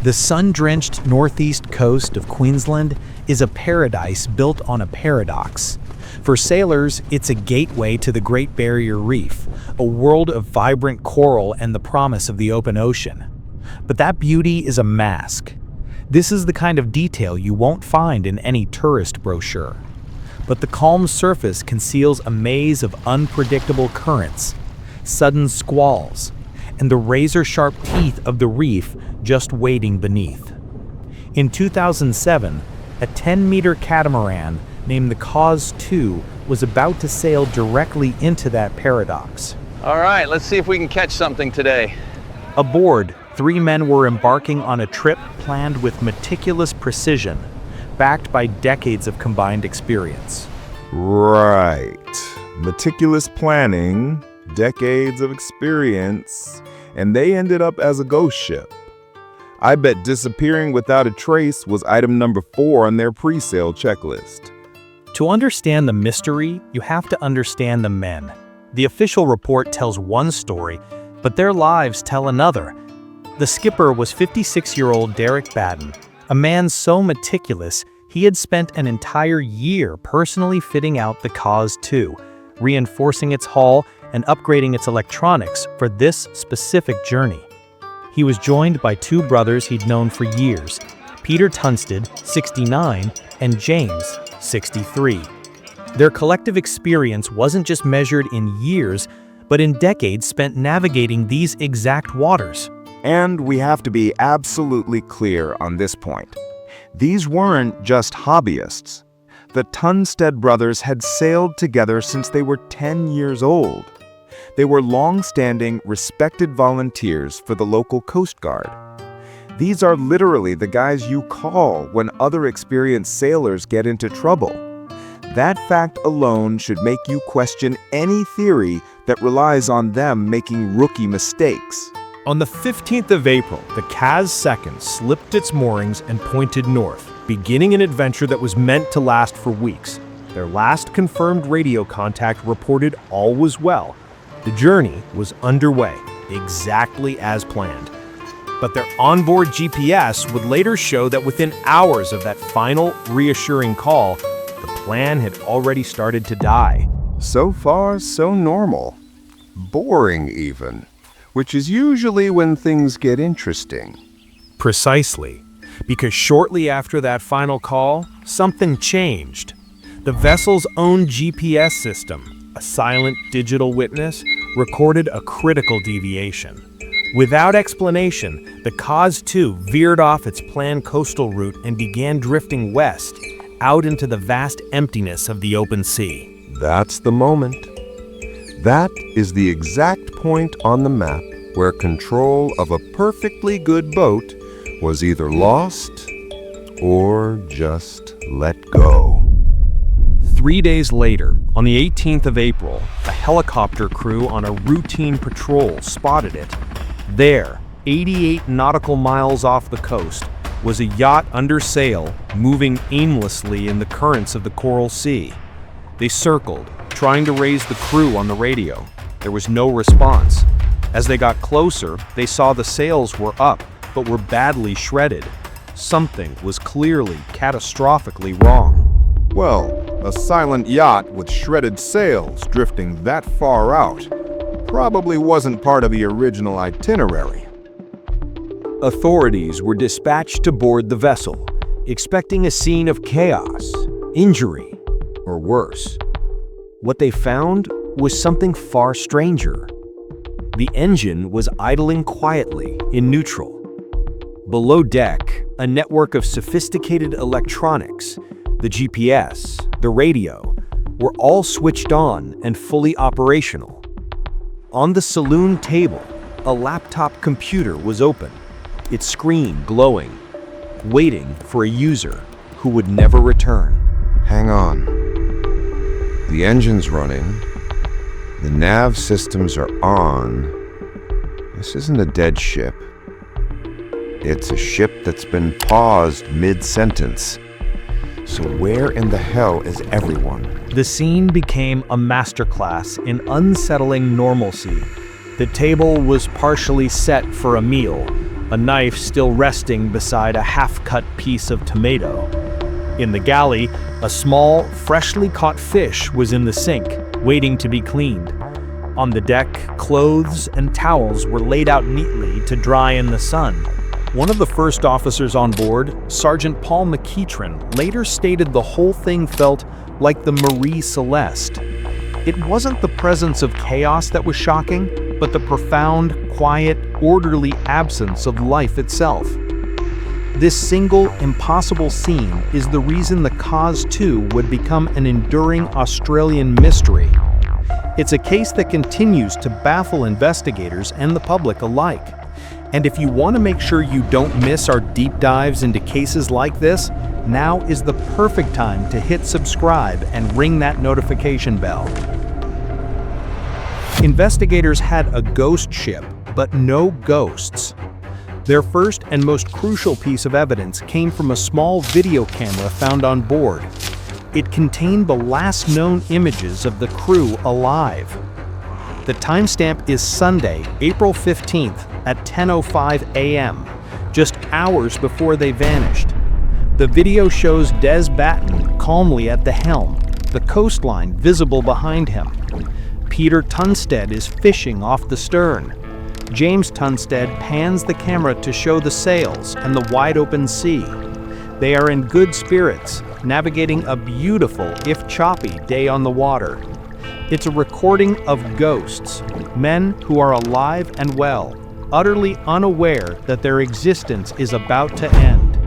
The sun-drenched northeast coast of Queensland is a paradise built on a paradox. For sailors, it's a gateway to the Great Barrier Reef, a world of vibrant coral and the promise of the open ocean. But that beauty is a mask. This is the kind of detail you won't find in any tourist brochure. But the calm surface conceals a maze of unpredictable currents, sudden squalls, and the razor-sharp teeth of the reef just waiting beneath. In 2007, a 10-meter catamaran named the Kaz II was about to sail directly into that paradox. All right, let's see if we can catch something today. Aboard, 3 men were embarking on a trip planned with meticulous precision, backed by decades of combined experience. Right. Meticulous planning, decades of experience, and they ended up as a ghost ship. I bet disappearing without a trace was item number 4 on their pre-sale checklist. To understand the mystery, you have to understand the men. The official report tells one story, but their lives tell another. The skipper was 56-year-old Derek Batten, a man so meticulous he had spent an entire year personally fitting out the Kaz II, reinforcing its hull and upgrading its electronics for this specific journey. He was joined by 2 brothers he'd known for years, Peter Tunstead, 69, and James, 63. Their collective experience wasn't just measured in years, but in decades spent navigating these exact waters. And we have to be absolutely clear on this point. These weren't just hobbyists. The Tunstead brothers had sailed together since they were 10 years old. They were long-standing, respected volunteers for the local Coast Guard. These are literally the guys you call when other experienced sailors get into trouble. That fact alone should make you question any theory that relies on them making rookie mistakes. On the 15th of April, the Kaz II slipped its moorings and pointed north, beginning an adventure that was meant to last for weeks. Their last confirmed radio contact reported all was well. The journey was underway, exactly as planned. But their onboard GPS would later show that within hours of that final, reassuring call, the plan had already started to die. So far, so normal. Boring, even. Which is usually when things get interesting. Precisely, because shortly after that final call, something changed. The vessel's own GPS system, a silent digital witness, recorded a critical deviation. Without explanation, the Kaz II veered off its planned coastal route and began drifting west, out into the vast emptiness of the open sea. That's the moment. That is the exact point on the map where control of a perfectly good boat was either lost or just let go. 3 days later, on the 18th of April, a helicopter crew on a routine patrol spotted it. There, 88 nautical miles off the coast, was a yacht under sail, moving aimlessly in the currents of the Coral Sea. They circled, trying to raise the crew on the radio. There was no response. As they got closer, they saw the sails were up, but were badly shredded. Something was clearly catastrophically wrong. Well, a silent yacht with shredded sails drifting that far out probably wasn't part of the original itinerary. Authorities were dispatched to board the vessel, expecting a scene of chaos, injury, or worse. What they found was something far stranger. The engine was idling quietly in neutral. Below deck, a network of sophisticated electronics, the GPS, the radio, were all switched on and fully operational. On the saloon table, a laptop computer was open, its screen glowing, waiting for a user who would never return. Hang on. The engine's running. The nav systems are on. This isn't a dead ship. It's a ship that's been paused mid-sentence. So where in the hell is everyone? The scene became a masterclass in unsettling normalcy. The table was partially set for a meal, a knife still resting beside a half-cut piece of tomato. In the galley, a small, freshly caught fish was in the sink, waiting to be cleaned. On the deck, clothes and towels were laid out neatly to dry in the sun. One of the first officers on board, Sergeant Paul McEachran, later stated the whole thing felt like the Marie Celeste. It wasn't the presence of chaos that was shocking, but the profound, quiet, orderly absence of life itself. This single, impossible scene is the reason the Kaz II would become an enduring Australian mystery. It's a case that continues to baffle investigators and the public alike. And if you want to make sure you don't miss our deep dives into cases like this, now is the perfect time to hit subscribe and ring that notification bell. Investigators had a ghost ship, but no ghosts. Their first and most crucial piece of evidence came from a small video camera found on board. It contained the last known images of the crew alive. The timestamp is Sunday, April 15th at 10:05 a.m., just hours before they vanished. The video shows Des Batten calmly at the helm, the coastline visible behind him. Peter Tunstead is fishing off the stern. James Tunstead pans the camera to show the sails and the wide-open sea. They are in good spirits, navigating a beautiful, if choppy, day on the water. It's a recording of ghosts, men who are alive and well, utterly unaware that their existence is about to end.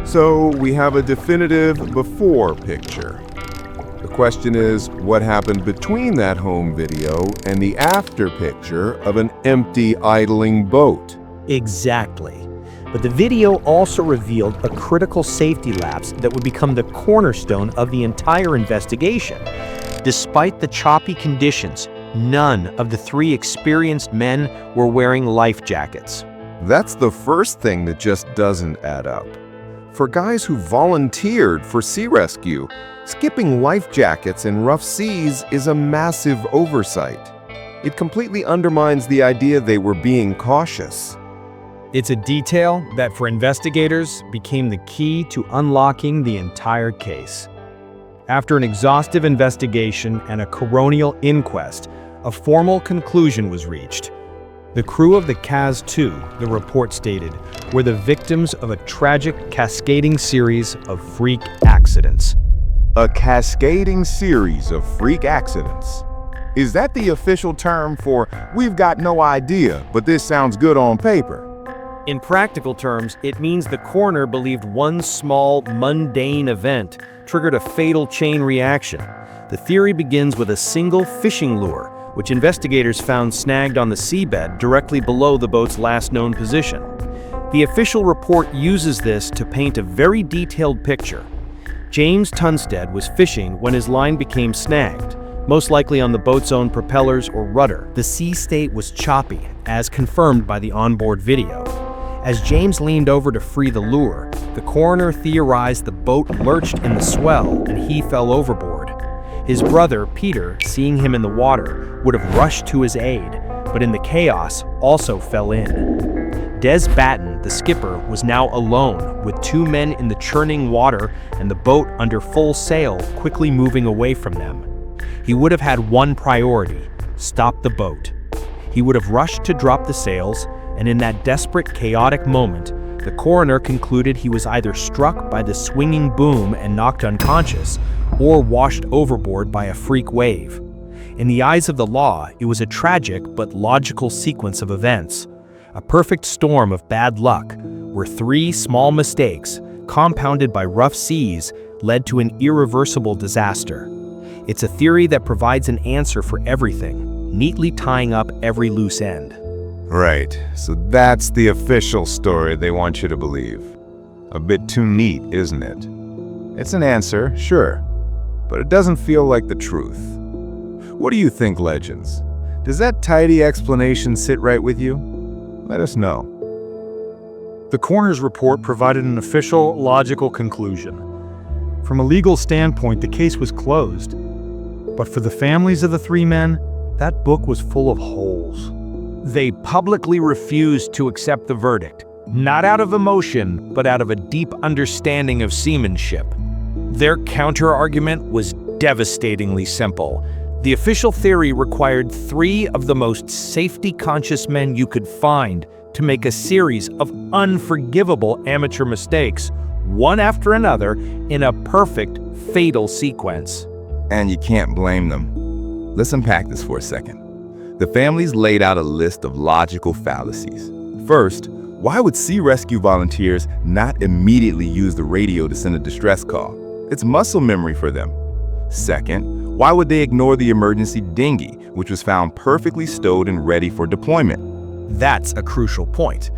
So we have a definitive before picture. The question is, what happened between that home video and the after picture of an empty, idling boat? Exactly. But the video also revealed a critical safety lapse that would become the cornerstone of the entire investigation. Despite the choppy conditions, none of the three experienced men were wearing life jackets. That's the first thing that just doesn't add up. For guys who volunteered for sea rescue, skipping life jackets in rough seas is a massive oversight. It completely undermines the idea they were being cautious. It's a detail that for investigators became the key to unlocking the entire case. After an exhaustive investigation and a coronial inquest, a formal conclusion was reached. The crew of the Kaz II, the report stated, were the victims of a tragic cascading series of freak accidents. A cascading series of freak accidents. Is that the official term for "we've got no idea, but this sounds good on paper"? In practical terms, it means the coroner believed one small, mundane event triggered a fatal chain reaction. The theory begins with a single fishing lure, which investigators found snagged on the seabed directly below the boat's last known position. The official report uses this to paint a very detailed picture. James Tunstead was fishing when his line became snagged, most likely on the boat's own propellers or rudder. The sea state was choppy, as confirmed by the onboard video. As James leaned over to free the lure, the coroner theorized the boat lurched in the swell and he fell overboard. His brother, Peter, seeing him in the water, would have rushed to his aid, but in the chaos also fell in. Des Batten, the skipper, was now alone, with two men in the churning water and the boat under full sail quickly moving away from them. He would have had one priority: stop the boat. He would have rushed to drop the sails, and in that desperate, chaotic moment, the coroner concluded he was either struck by the swinging boom and knocked unconscious, or washed overboard by a freak wave. In the eyes of the law, it was a tragic but logical sequence of events. A perfect storm of bad luck, where three small mistakes, compounded by rough seas, led to an irreversible disaster. It's a theory that provides an answer for everything, neatly tying up every loose end. Right, so that's the official story they want you to believe. A bit too neat, isn't it? It's an answer, sure, but it doesn't feel like the truth. What do you think, Legends? Does that tidy explanation sit right with you? Let us know. The coroner's report provided an official, logical conclusion. From a legal standpoint, the case was closed. But for the families of the three men, that book was full of holes. They publicly refused to accept the verdict, Not out of emotion, but out of a deep understanding of seamanship. Their counter-argument was devastatingly simple. The official theory required 3 of the most safety-conscious men you could find to make a series of unforgivable amateur mistakes, one after another, in a perfect, fatal sequence. And you can't blame them. Let's unpack this for a second. The families laid out a list of logical fallacies. First, why would sea rescue volunteers not immediately use the radio to send a distress call? It's muscle memory for them. Second, why would they ignore the emergency dinghy, which was found perfectly stowed and ready for deployment? That's a crucial point.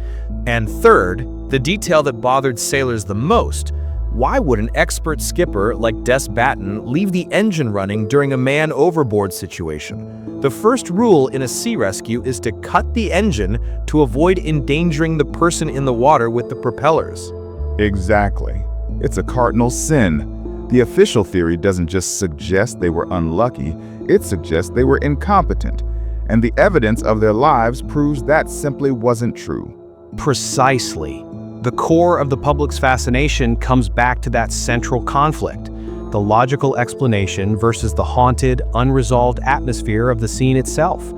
And third, the detail that bothered sailors the most: why would an expert skipper like Des Batten leave the engine running during a man overboard situation? The first rule in a sea rescue is to cut the engine to avoid endangering the person in the water with the propellers. Exactly. It's a cardinal sin. The official theory doesn't just suggest they were unlucky, it suggests they were incompetent. And the evidence of their lives proves that simply wasn't true. Precisely. The core of the public's fascination comes back to that central conflict: the logical explanation versus the haunted, unresolved atmosphere of the scene itself.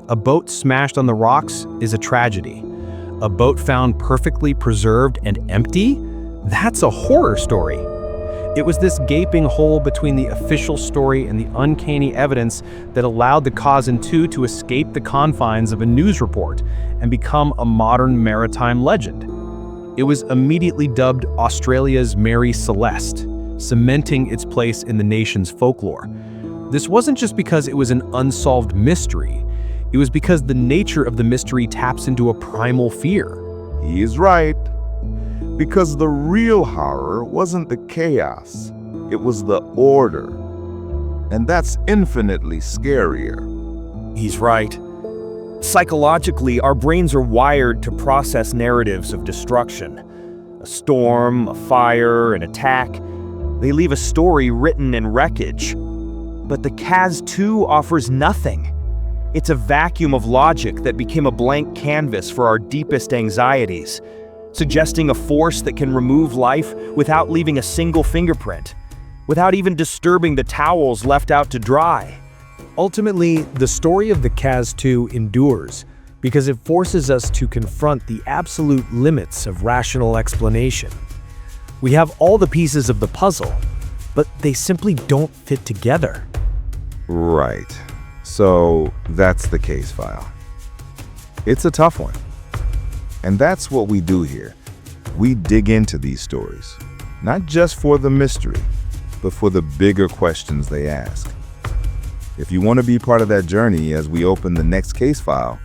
A boat smashed on the rocks is a tragedy. A boat found perfectly preserved and empty? That's a horror story. It was this gaping hole between the official story and the uncanny evidence that allowed the Kaz II to escape the confines of a news report and become a modern maritime legend. It was immediately dubbed Australia's Mary Celeste, cementing its place in the nation's folklore. This wasn't just because it was an unsolved mystery. It was because the nature of the mystery taps into a primal fear. He is right. Because the real horror wasn't the chaos, it was the order. And that's infinitely scarier. He's right. Psychologically, our brains are wired to process narratives of destruction. A storm, a fire, an attack. They leave a story written in wreckage. But the Kaz II offers nothing. It's a vacuum of logic that became a blank canvas for our deepest anxieties, suggesting a force that can remove life without leaving a single fingerprint, without even disturbing the towels left out to dry. Ultimately, the story of the Kaz II endures because it forces us to confront the absolute limits of rational explanation. We have all the pieces of the puzzle, but they simply don't fit together. Right. So that's the case file. It's a tough one. And that's what we do here. We dig into these stories, not just for the mystery, but for the bigger questions they ask. If you want to be part of that journey as we open the next case file,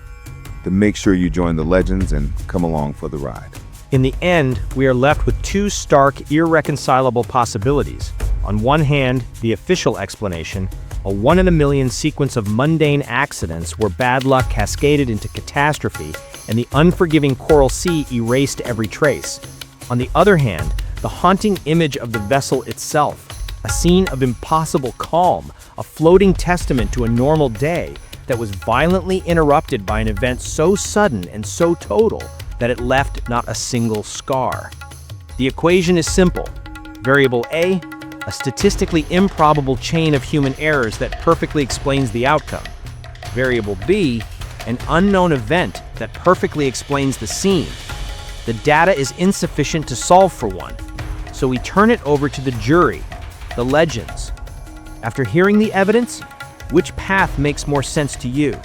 then make sure you join the legends and come along for the ride. In the end, we are left with 2 stark, irreconcilable possibilities. On one hand, the official explanation, a 1 in a million sequence of mundane accidents where bad luck cascaded into catastrophe and the unforgiving Coral Sea erased every trace. On the other hand, the haunting image of the vessel itself, a scene of impossible calm, a floating testament to a normal day that was violently interrupted by an event so sudden and so total that it left not a single scar. The equation is simple. Variable A, a statistically improbable chain of human errors that perfectly explains the outcome. Variable B, an unknown event that perfectly explains the scene. The data is insufficient to solve for one, so we turn it over to the jury, the legends. After hearing the evidence, which path makes more sense to you?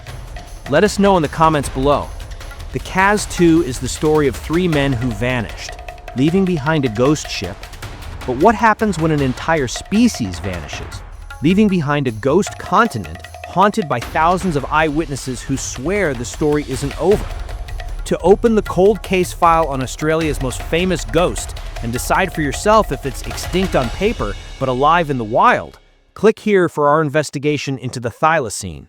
Let us know in the comments below. The Kaz II is the story of 3 men who vanished, leaving behind a ghost ship. But what happens when an entire species vanishes, leaving behind a ghost continent haunted by thousands of eyewitnesses who swear the story isn't over? To open the cold case file on Australia's most famous ghost and decide for yourself if it's extinct on paper but alive in the wild, click here for our investigation into the thylacine.